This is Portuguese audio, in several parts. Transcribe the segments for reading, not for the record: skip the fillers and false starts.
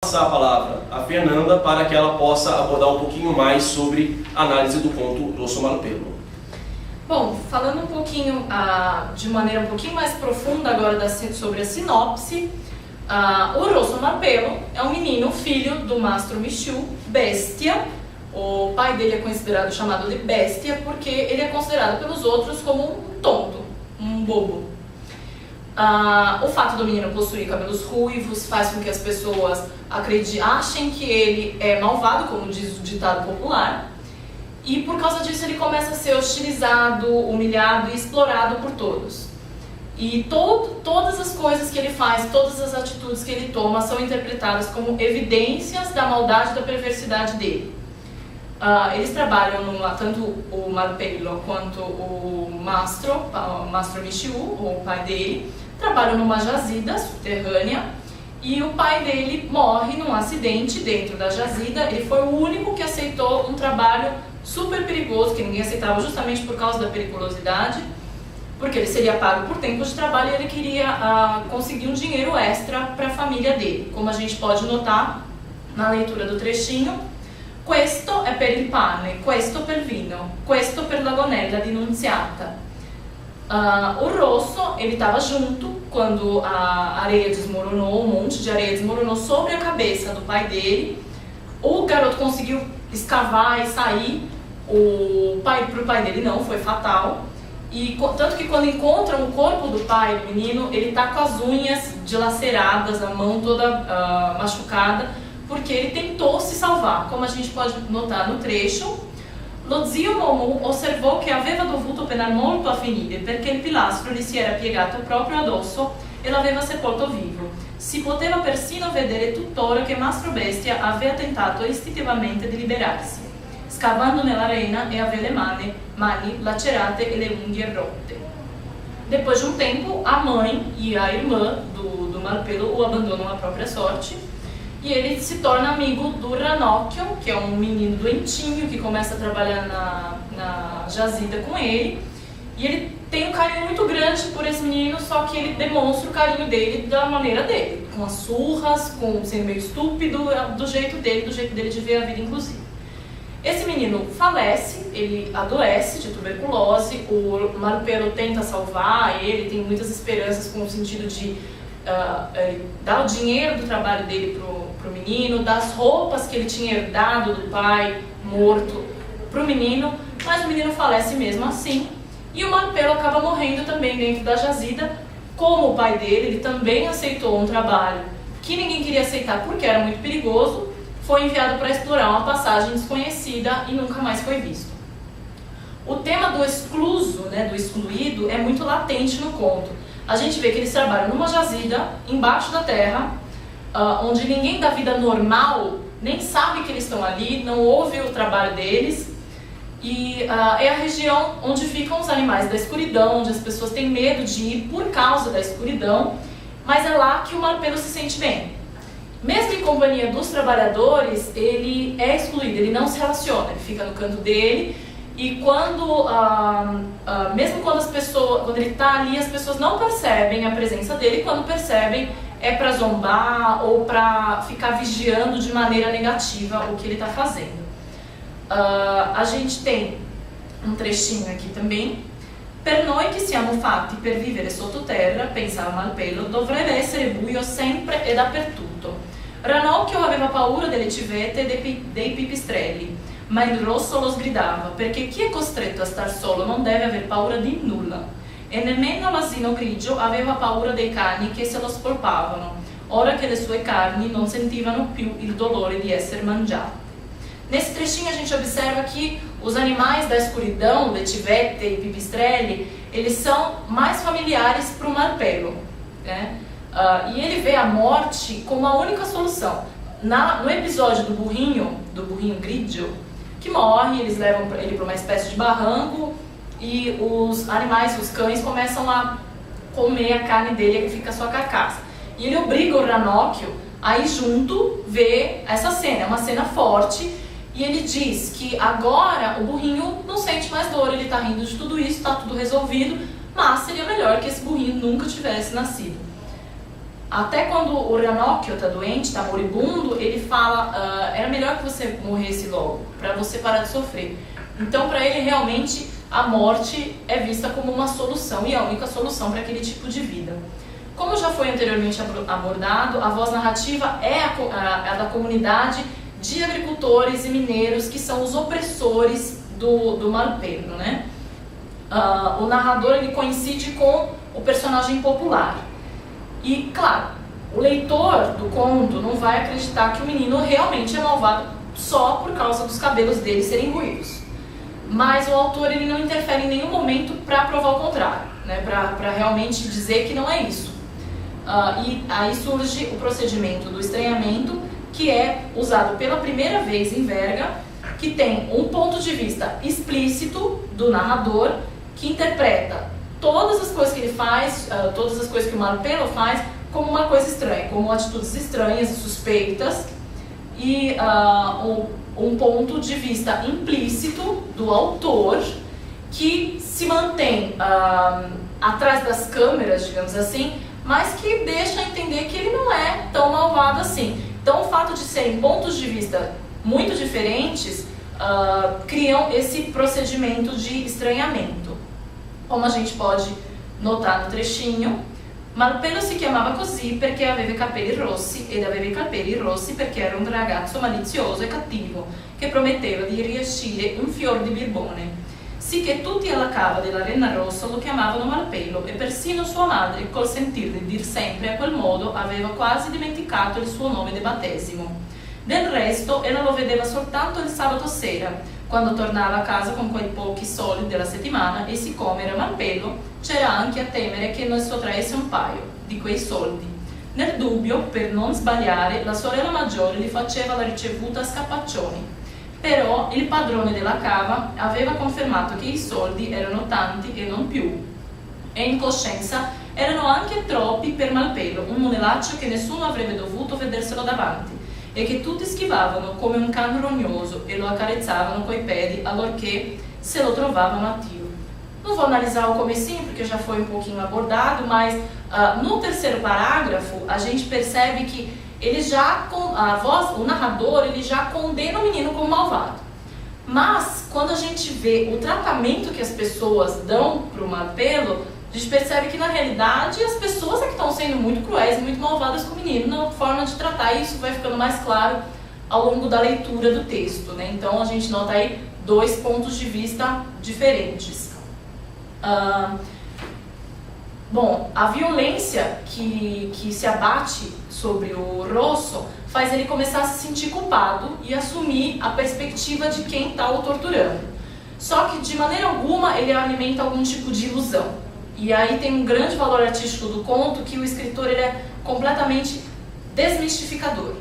Passar a palavra a Fernanda para que ela possa abordar um pouquinho mais sobre a análise do conto Rosso Malpelo. Bom, falando um pouquinho, de maneira um pouquinho mais profunda agora sobre a sinopse, o Rosso Malpelo é um menino, filho do Mastro Michu, Bestia. O pai dele é chamado de Bestia porque ele é considerado pelos outros como um tonto, um bobo. O fato do menino possuir cabelos ruivos faz com que as pessoas achem que ele é malvado, como diz o ditado popular, e por causa disso ele começa a ser hostilizado, humilhado e explorado por todos. E todas as coisas que ele faz, todas as atitudes que ele toma são interpretadas como evidências da maldade e da perversidade dele. Eles trabalham, tanto o Malpelo quanto o Mastro Michu, o pai dele, trabalham numa jazida subterrânea e o pai dele morre num acidente dentro da jazida. Ele foi o único que aceitou um trabalho super perigoso, que ninguém aceitava justamente por causa da periculosidade, porque ele seria pago por tempo de trabalho e ele queria conseguir um dinheiro extra para a família dele. Como a gente pode notar na leitura do trechinho, questo è per il pane, questo per il vino, questo per la gonella di Nunziata. O Rosso, ele estava junto quando a areia desmoronou, um monte de areia desmoronou sobre a cabeça do pai dele. O garoto conseguiu escavar e sair, pro pai dele não, foi fatal. E tanto que quando encontram o corpo do pai, do menino, ele está com as unhas dilaceradas, a mão toda machucada, porque ele tentou se salvar. Como a gente pode notar no trecho, lo zio Momu osservò che aveva dovuto penar molto a finire perché il pilastro gli si era piegato proprio addosso e l'aveva sepolto vivo. Si poteva persino vedere tuttora che Mastro Bestia aveva tentato istintivamente di liberarsi, scavando nell'arena e aveva le mani lacerate e le unghie rotte. Depois de um tempo, a mãe e a irmã do Malpelo o abandonam à própria sorte. E ele se torna amigo do Ranocchio, que é um menino doentinho que começa a trabalhar na jazida com ele. E ele tem um carinho muito grande por esse menino, só que ele demonstra o carinho dele da maneira dele, com as surras, sendo meio estúpido, do jeito dele de ver a vida, inclusive. Esse menino falece, ele adoece de tuberculose, o Malpelo tenta salvar ele, tem muitas esperanças com o sentido de dar o dinheiro do trabalho dele pro menino, dar as roupas que ele tinha herdado do pai morto pro menino, mas o menino falece mesmo assim. E o Malpelo acaba morrendo também dentro da jazida. Como o pai dele, ele também aceitou um trabalho que ninguém queria aceitar porque era muito perigoso, foi enviado para explorar uma passagem desconhecida e nunca mais foi visto. O tema do excluso, do excluído, é muito latente no conto. A gente vê que eles trabalham numa jazida, embaixo da terra, onde ninguém da vida normal nem sabe que eles estão ali, não ouve o trabalho deles. E é a região onde ficam os animais da escuridão, onde as pessoas têm medo de ir por causa da escuridão, mas é lá que o Malpelo se sente bem. Mesmo em companhia dos trabalhadores, ele é excluído, ele não se relaciona, ele fica no canto dele. E mesmo quando ele está ali, as pessoas não percebem a presença dele. Quando percebem, é para zombar ou para ficar vigiando de maneira negativa o que ele está fazendo. A gente tem um trechinho aqui também. Per noi che siamo fatti per vivere sottoterra, pensava Malpelo, dovrebbe essere buio sempre e dappertutto. Ranocchio aveva paura delle civette e dei pipistrelli, ma il Rosso lo sgridava, perché chi è costretto a star solo non deve aver paura di nulla. E nemmeno l'asino grigio aveva paura dei cani che se lo spolpavano, ora che le sue carni non sentivano più il dolore di essere mangiate. Nesse trechinho a gente observa que os animais da escuridão, Letivete e Pipistrelli, eles são mais familiares para o Malpelo, né? E ele vê a morte como a única solução. No episódio do burrinho Grigio, que morre, eles levam ele para uma espécie de barranco e os animais, os cães, começam a comer a carne dele e fica só a carcaça. E ele obriga o Ranocchio a ir junto ver essa cena, é uma cena forte. E ele diz que agora o burrinho não sente mais dor, ele está rindo de tudo isso, está tudo resolvido, mas seria melhor que esse burrinho nunca tivesse nascido. Até quando o Ranocchio está doente, está moribundo, ele fala, era melhor que você morresse logo, para você parar de sofrer. Então, para ele, realmente, a morte é vista como uma solução, e a única solução para aquele tipo de vida. Como já foi anteriormente abordado, a voz narrativa é a da comunidade de agricultores e mineiros, que são os opressores do Malpelo, né? O narrador, ele coincide com o personagem popular. E, claro, o leitor do conto não vai acreditar que o menino realmente é malvado só por causa dos cabelos dele serem ruivos. Mas o autor, ele não interfere em nenhum momento para provar o contrário, né? Para realmente dizer que não é isso. E aí surge o procedimento do estranhamento, que é usado pela primeira vez em Verga, que tem um ponto de vista explícito do narrador, que interpreta todas as coisas que ele faz, todas as coisas que o Malpelo faz, como uma coisa estranha, como atitudes estranhas e suspeitas, e um ponto de vista implícito do autor, que se mantém atrás das câmeras, digamos assim, mas que deixa entender que ele não é tão malvado assim. Então, o fato de serem pontos de vista muito diferentes criam esse procedimento de estranhamento. Como a gente pode notar no trechinho, Malpelo si chiamava così perché aveva i capelli rossi ed aveva i capelli rossi perché era un ragazzo malizioso e cattivo che prometteva di riuscire un fior di birbone. Sì che tutti alla cava della Renna Rossa lo chiamavano Malpelo e persino sua madre, col sentir di dir sempre a quel modo, aveva quasi dimenticato il suo nome di battesimo. Del resto, ella lo vedeva soltanto il sabato sera, quando tornava a casa con quei pochi soldi della settimana, e siccome era Malpelo, c'era anche a temere che non sottraesse un paio di quei soldi. Nel dubbio, per non sbagliare, la sorella maggiore gli faceva la ricevuta a scapaccioni. Però il padrone della cava aveva confermato che i soldi erano tanti e non più, e in coscienza erano anche troppi per Malpelo, un monellaccio che nessuno avrebbe dovuto vederselo davanti, e che tutti schivavano come un can rognoso e lo accarezzavano coi piedi allorché se lo trovavano a tiro. Não vou analisar o comecinho porque já foi um pouquinho abordado, mas no terceiro parágrafo a gente percebe que ele já, o narrador, ele já condena o menino como malvado. Mas quando a gente vê o tratamento que as pessoas dão para o Malpelo, a gente percebe que na realidade as pessoas é que estão sendo muito cruéis e muito malvadas com o menino. Na forma de tratar isso vai ficando mais claro ao longo da leitura do texto, né? Então a gente nota aí dois pontos de vista diferentes. Bom, a violência que se abate sobre o Rosso faz ele começar a se sentir culpado e assumir a perspectiva de quem está o torturando. Só que de maneira alguma ele alimenta algum tipo de ilusão. E aí tem um grande valor artístico do conto, que o escritor ele é completamente desmistificador.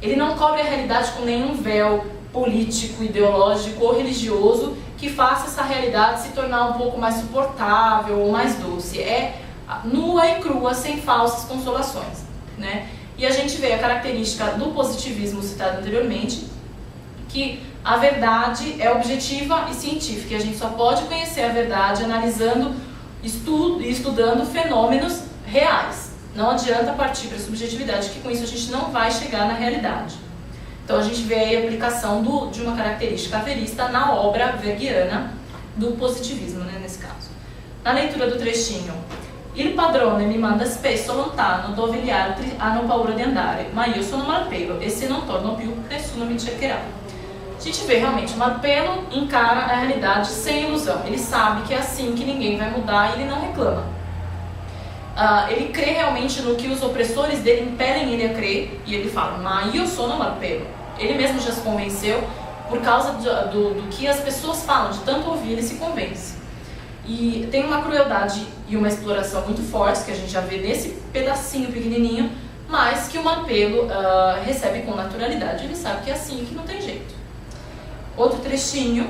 Ele não cobre a realidade com nenhum véu político, ideológico ou religioso que faça essa realidade se tornar um pouco mais suportável ou mais doce. É nua e crua, sem falsas consolações, né? E a gente vê a característica do positivismo citado anteriormente, que a verdade é objetiva e científica, e a gente só pode conhecer a verdade analisando e estudando fenômenos reais. Não adianta partir para a subjetividade, que com isso a gente não vai chegar na realidade. Então a gente vê aí a aplicação de uma característica verista na obra verguiana do positivismo, né, nesse caso. Na leitura do trechinho, il padrone mi manda spesso lontano dove gli altri hanno paura di andare, ma io sono Malpelo e se non torno più nessuno mi cercherà. A gente vê realmente o Malpelo encara a realidade sem ilusão. Ele sabe que é assim, que ninguém vai mudar, e ele não reclama. Ele crê realmente no que os opressores dele impelem ele a crer, e ele fala, ma io sono Malpelo. Ele mesmo já se convenceu por causa do que as pessoas falam, de tanto ouvir ele se convence. E tem uma crueldade e uma exploração muito fortes, que a gente já vê nesse pedacinho pequenininho, mas que o Malpelo recebe com naturalidade. Ele sabe que é assim, que não tem jeito. Outro trechinho.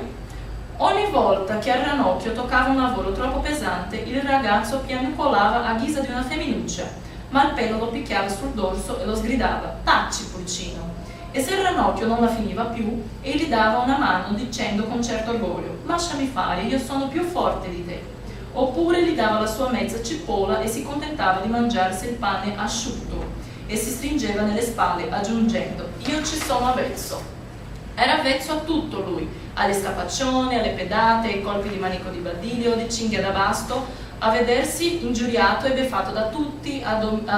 Ogni volta che a Ranocchio toccava un lavoro troppo pesante, il ragazzo piagnucolava a guisa di una femminuccia. Malpelo lo picchiava sul dorso e lo sgridava, tacci pulcino. E se Ranocchio non la finiva più, egli dava una mano dicendo con certo orgoglio, lasciami fare, io sono più forte di te. Oppure gli dava la sua mezza cipolla e si contentava di mangiarsi il pane asciutto. e si stringeva nelle spalle aggiungendo «Io ci sono avvezzo». Era avvezzo a tutto lui, alle scapaccione, alle pedate, ai colpi di manico di Badilio, di cinghia da basto, a vedersi ingiuriato e beffato da tutti, a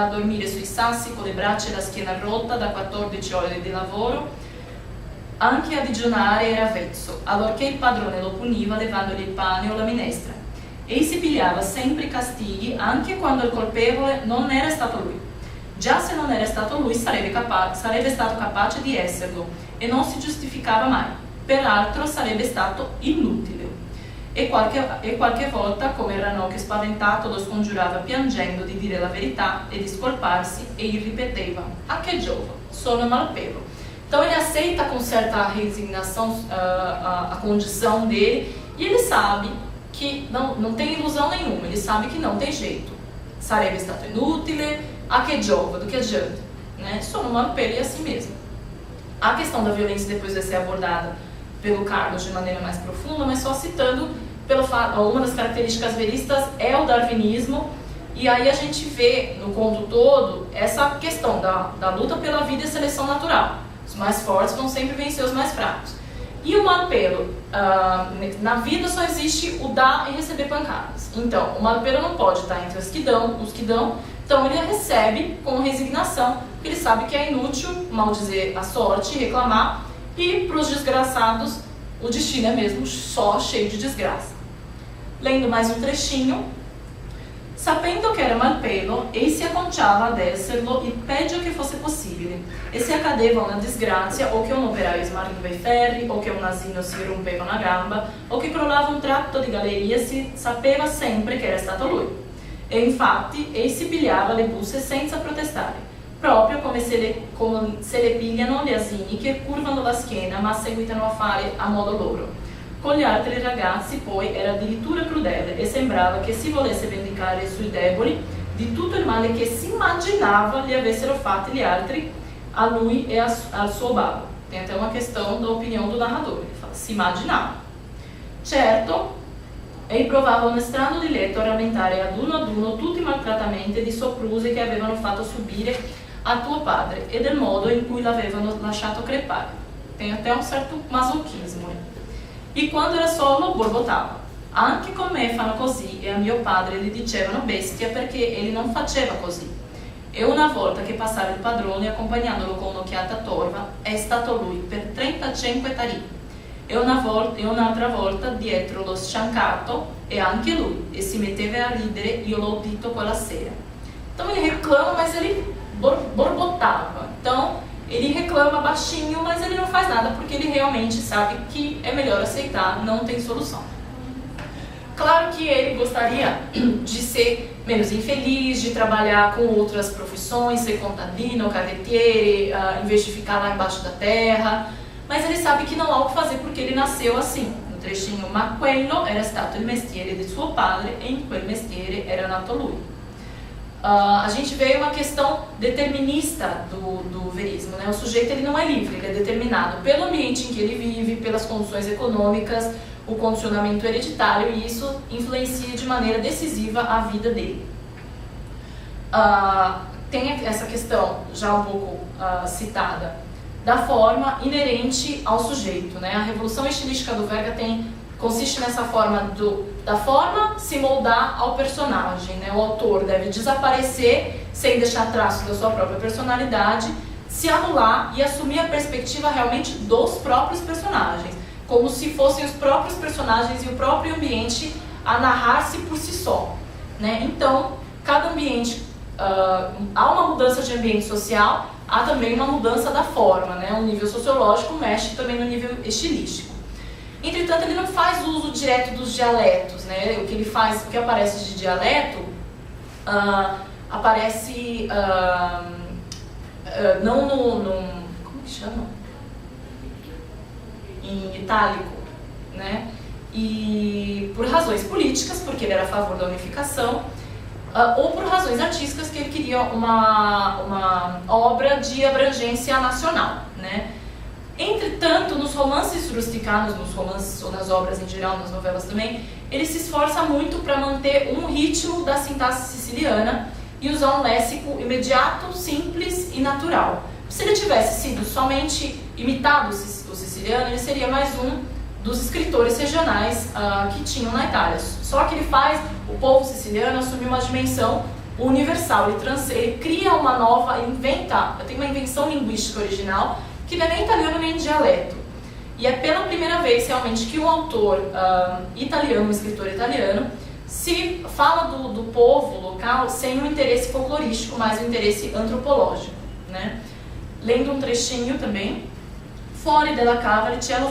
dormire sui sassi con le braccia e la schiena rotta da 14 ore di lavoro. Anche a digiunare era avvezzo, allorché il padrone lo puniva levandogli il pane o la minestra. E si pigliava sempre i castighi anche quando il colpevole non era stato lui. Già se non era stato lui sarebbe stato capace di esserlo e non si giustificava mai. Peraltro sarebbe stato inutile. E qualche volta, come Ranocchio spaventato, lo scongiurava piangendo di dire la verità e di scolparsi, e ele ripeteva: "A que giova? Sono malpelo." Então ele aceita com certa resignação a condição dele, e ele sabe que não tem ilusão nenhuma, ele sabe que não tem jeito. Sarebbe stato inutile, a que giova, do que adianta, né? Sono malpelo, e assim mesmo. A questão da violência depois vai ser abordada pelo Carlos de maneira mais profunda, mas só citando pelo fato, uma das características veristas é o darwinismo, e aí a gente vê no conto todo essa questão da luta pela vida e seleção natural. Os mais fortes vão sempre vencer os mais fracos. E o malpelo, na vida só existe o dar e receber pancadas. Então, o malpelo não pode estar entre os que dão, então ele recebe com resignação, porque ele sabe que é inútil maldizer a sorte, reclamar, e para os desgraçados o destino é mesmo só cheio de desgraça. Lendo mais um trechinho. Sapendo che era malpelo, ei si acconciava ad esserlo il peggio che fosse possibile, e se accadeva una disgrazia, o che un operaio smarriva i ferri, o che un asino si rompeva una gamba, o che crollava un tratto di galleria, si sapeva sempre che era stato lui. E infatti ei si pigliava le busse senza protestare, proprio come se le pigliano gli asini che curvano la schiena ma seguitano a fare a modo loro. Con gli altri ragazzi poi era addirittura crudele e sembrava che si volesse vendicare sui deboli di tutto il male che si immaginava gli avessero fatti gli altri a lui e al suo babbo. Tem até uma questão da opinião do narrador, ele fala, si immaginava. Certo, e provava un strano diletto a rammentare ad uno tutti i maltrattamenti di soprusi che avevano fatto subire a tuo padre e del modo in cui l'avevano lasciato crepare. Tem até um certo masochismo. E quando era solo borbottava: anche con me fanno così, e a mio padre gli dicevano bestia perché egli non faceva così. E una volta che passava il padrone accompagnandolo con un'occhiata torva, è stato lui per 35 tarì. E un'altra volta dietro lo sciancato, e anche lui, e si metteva a ridere, io l'ho udito quella sera. Então ele reclama, mas ele borbotava. Então ele reclama baixinho, mas ele não faz nada porque ele realmente sabe que é melhor aceitar, não tem solução. Claro que ele gostaria de ser menos infeliz, de trabalhar com outras profissões, ser contadino, carrettiere, em vez de ficar lá embaixo da terra, mas ele sabe que não há o que fazer porque ele nasceu assim. No trechinho, ma quello era stato il mestiere di suo padre e in quel mestiere era nato lui. A gente vê uma questão determinista do verismo, né? O sujeito ele não é livre, ele é determinado pelo ambiente em que ele vive, pelas condições econômicas, o condicionamento hereditário, e isso influencia de maneira decisiva a vida dele. Tem essa questão já um pouco citada da forma inerente ao sujeito, né? A revolução estilística do Verga consiste nessa forma da forma se moldar ao personagem, né? O autor deve desaparecer sem deixar traços da sua própria personalidade, se anular e assumir a perspectiva realmente dos próprios personagens, como se fossem os próprios personagens e o próprio ambiente a narrar-se por si só, né? Então, cada ambiente, há uma mudança de ambiente social, há também uma mudança da forma, né? O nível sociológico mexe também no nível estilístico. Entretanto, ele não faz uso direto dos dialetos, né? O que ele faz, o que aparece de dialeto, aparece não como que chama? Em itálico, né? E por razões políticas, porque ele era a favor da unificação, ou por razões artísticas, que ele queria uma obra de abrangência nacional, né? Entretanto, nos romances rusticanos, nos romances ou nas obras em geral, nas novelas também, ele se esforça muito para manter um ritmo da sintaxe siciliana e usar um léxico imediato, simples e natural. Se ele tivesse sido somente imitado o siciliano, ele seria mais um dos escritores regionais que tinham na Itália. Só que ele faz o povo siciliano assumir uma dimensão universal, ele cria uma nova, tem uma invenção linguística original que não é nem italiano nem dialeto. E é pela primeira vez realmente que um autor italiano, um escritor italiano, se fala do povo local sem um interesse folclorístico, mas um interesse antropológico, né? Lendo um trechinho também. Fuori della cava il cielo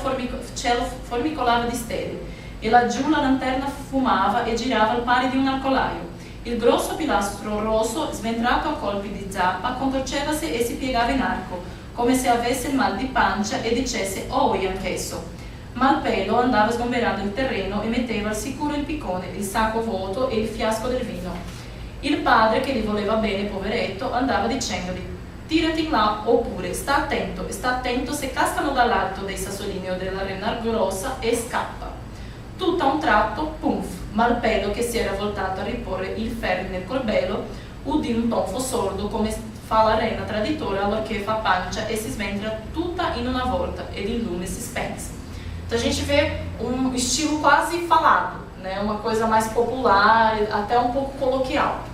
formicolava di stelle e laggiù la lanterna fumava e girava al pari di un arcolaio. Il grosso pilastro rosso, sventrato a colpi di zappa, contorcevasi e si piegava in arco, come se avesse il mal di pancia e dicesse «Oi anch'esso». Malpelo andava sgomberando il terreno e metteva al sicuro il piccone, il sacco vuoto e il fiasco del vino. Il padre, che gli voleva bene, poveretto, andava dicendogli «Tirati in là, oppure sta attento se cascano dall'alto dei sassolini o della renna grossa e scappa». Tutto a un tratto, pumf, Malpelo, che si era voltato a riporre il ferro nel colbello, udì un tonfo sordo come fa la renna traditora allorché fa pancia e si sventra tutta in una volta ed il lume si spense. Então a gente vê um estilo quase falado, né? Uma coisa mais popular, até um pouco coloquial.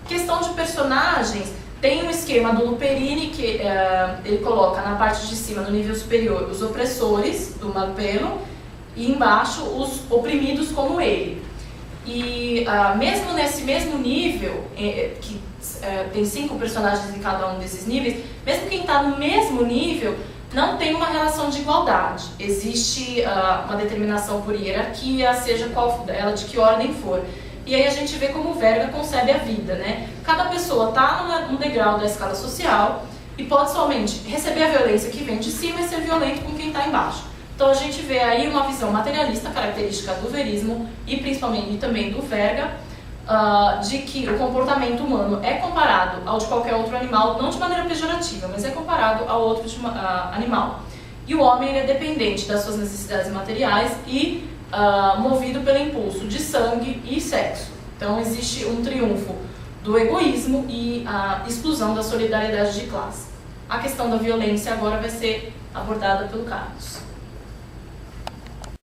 Questão de personagens, tem um esquema do Luperini que ele coloca na parte de cima, no nível superior, os opressores do Malpelo e embaixo os oprimidos como ele. E mesmo nesse mesmo nível, que tem 5 personagens em cada um desses níveis, mesmo quem está no mesmo nível não tem uma relação de igualdade. Existe uma determinação por hierarquia, seja qual ela de que ordem for. E aí a gente vê como o Verga concebe a vida, né? Cada pessoa está num degrau da escala social e pode somente receber a violência que vem de cima e ser violento com quem está embaixo. Então a gente vê aí uma visão materialista, característica do verismo e principalmente também do Verga, de que o comportamento humano é comparado ao de qualquer outro animal, não de maneira pejorativa, mas é comparado ao outro animal. E o homem ele é dependente das suas necessidades materiais e movido pelo impulso de sangue e sexo. Então existe um triunfo do egoísmo e a exclusão da solidariedade de classe. A questão da violência agora vai ser abordada pelo Carlos.